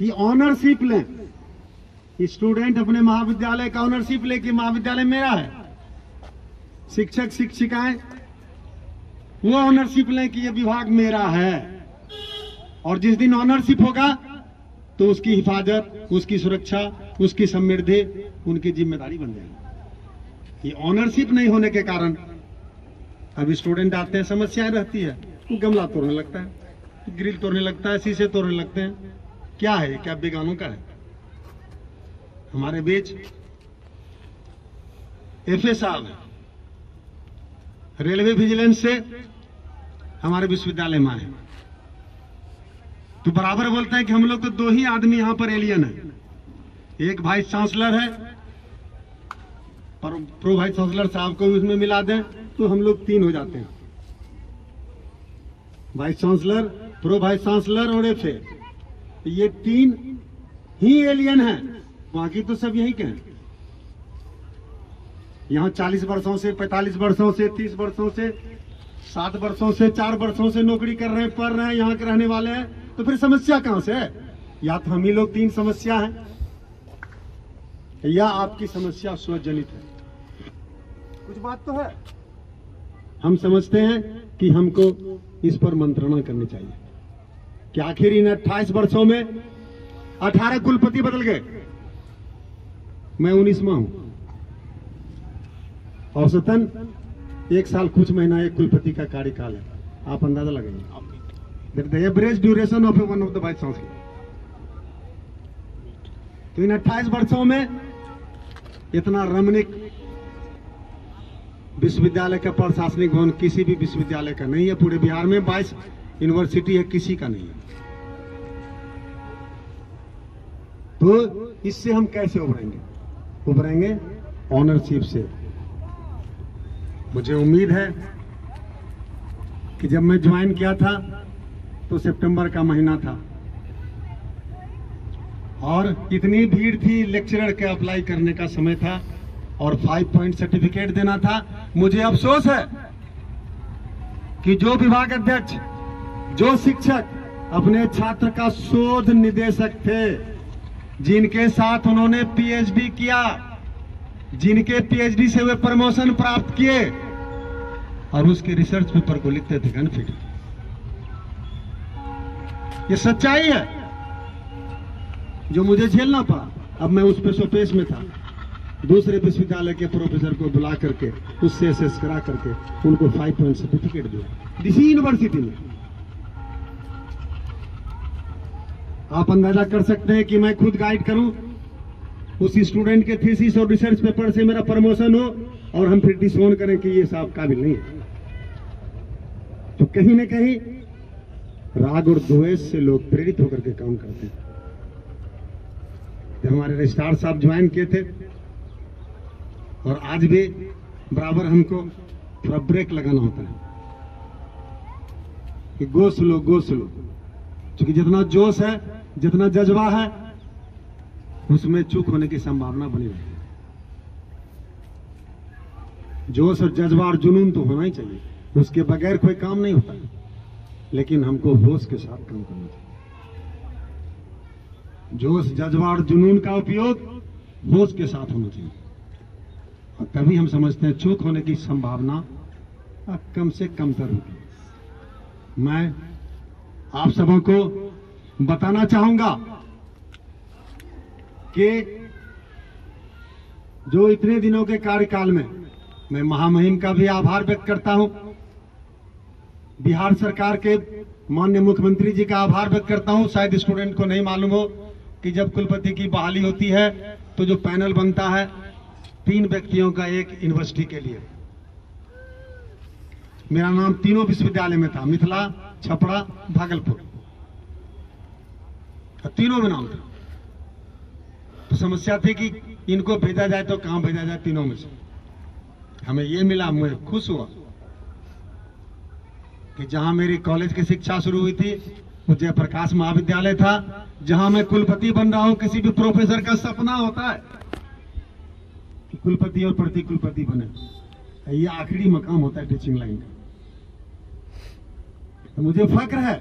कि ऑनरशिप लें, स्टूडेंट अपने महाविद्यालय का ऑनरशिप ले कि महाविद्यालय मेरा है। शिक्षक शिक्षिकाएं वो ऑनरशिप लें कि ये विभाग मेरा है। और जिस दिन ऑनरशिप होगा तो उसकी हिफाजत, उसकी सुरक्षा, उसकी समृद्धि उनकी जिम्मेदारी बन जाएगी। ये ऑनरशिप नहीं होने के कारण अब स्टूडेंट आते हैं, समस्याएं रहती है, गमला तोड़ने लगता है, ग्रिल तोड़ने लगता है, शीशे तोड़ने लगते हैं। क्या है, क्या बेगानों का है? हमारे बीच एफए साहब है, रेलवे विजिलेंस से हमारे विश्वविद्यालय में आए, तो बराबर बोलते हैं कि हम लोग तो 2 ही आदमी यहां पर एलियन है। एक वाइस चांसलर है, पर प्रो वाइस चांसलर साहब को भी उसमें मिला दें तो हम लोग 3 हो जाते हैं। Vice chancellor, pro vice chancellor और एफए, ये 3 ही एलियन हैं, बाकी तो सब यही के हैं। यहां 40 वर्षों से, 45 वर्षों से, 30 वर्षों से, 7 वर्षों से, 4 वर्षों से नौकरी कर रहे हैं, पढ़ रहे हैं, यहाँ के रहने वाले हैं, तो फिर समस्या कहां से है? या तो हम ही लोग 3 समस्या है, या आपकी समस्या स्वजनित है। कुछ बात तो है। हम समझते हैं कि हमको इस पर मंत्रणा करनी चाहिए कि आखिर इन 28 वर्षों में 18 कुलपति बदल गए, मैं 19वां हूं। औसतन 1 साल कुछ महीना एक कुलपति का कार्यकाल है, आप अंदाजा लगाइए। The average duration of one of the vice chancellor. तो इन 28 वर्षों में इतना रमणीक विश्वविद्यालय का प्रशासनिक भवन किसी भी विश्वविद्यालय का नहीं है। पूरे बिहार में 22 यूनिवर्सिटी है, किसी का नहीं है। तो इससे हम कैसे उभरेंगे? उभरेंगे ऑनरशिप से। मुझे उम्मीद है कि जब मैं ज्वाइन किया था तो सितंबर का महीना था और इतनी भीड़ थी, लेक्चरर के अप्लाई करने का समय था और 5 पॉइंट सर्टिफिकेट देना था। मुझे अफसोस है कि जो विभाग अध्यक्ष, जो शिक्षक अपने छात्र का शोध निदेशक थे, जिनके साथ उन्होंने पीएचडी किया, जिनके पीएचडी से वे प्रमोशन प्राप्त किए और उसके रिसर्च पेपर को लिखते थे गनफिट। ये सच्चाई है जो मुझे झेलना पड़ा। अब मैं उस पे सोपेश में था, दूसरे विश्वविद्यालय के प्रोफेसर को बुला करके उससे असेस करा करके उनको 5 पॉइंट सर्टिफिकेट दिया इसी यूनिवर्सिटी में। आप अंदाजा कर सकते हैं कि मैं खुद गाइड करूं, उस स्टूडेंट के थीसिस और रिसर्च पेपर से मेरा प्रमोशन हो और हम फिर डिसोन करें कि ये साहब काबिल नहीं है। तो कहीं ना कहीं राग और द्वेष से लोग प्रेरित होकर के काम करते हैं। जब हमारे रजिस्ट्रार साहब ज्वाइन किए थे और आज भी बराबर हमको थोड़ा ब्रेक लगाना होता है कि गो स्लो, गो स्लो। क्योंकि जितना जोश है, जितना जज्बा है, उसमें चूक होने की संभावना बनी रहती है। जोश और जज्बा और जुनून तो होना ही चाहिए, उसके बगैर कोई काम नहीं होता। लेकिन हमको होश के साथ काम करना चाहिए। जोश, जज्बा और जुनून का उपयोग होश के साथ होना चाहिए, और तभी हम समझते हैं चूक होने की संभावना कम से कमतर होगी। मैं आप सबों को बताना चाहूंगा कि जो इतने दिनों के कार्यकाल में मैं महामहिम का भी आभार व्यक्त करता हूं, बिहार सरकार के माननीय मुख्यमंत्री जी का आभार व्यक्त करता हूं। शायद स्टूडेंट को नहीं मालूम हो कि जब कुलपति की बहाली होती है तो जो पैनल बनता है 3 व्यक्तियों का एक यूनिवर्सिटी के लिए। मेरा नाम तीनों विश्वविद्यालय में था, मिथिला, छपरा, भागलपुर, तीनों में नाम था। तो समस्या थी कि इनको भेजा जाए तो कहां भेजा जाए, तीनों में से हमें ये मिला। मैं खुश हुआ कि जहां मेरी कॉलेज की शिक्षा शुरू हुई थी वो जयप्रकाश महाविद्यालय था, जहां मैं कुलपति बन रहा हूं। किसी भी प्रोफेसर का सपना होता है कि कुलपति और प्रति कुलपति बने, ये आखिरी मकाम होता है टीचिंग लाइन का। तो मुझे फक्र है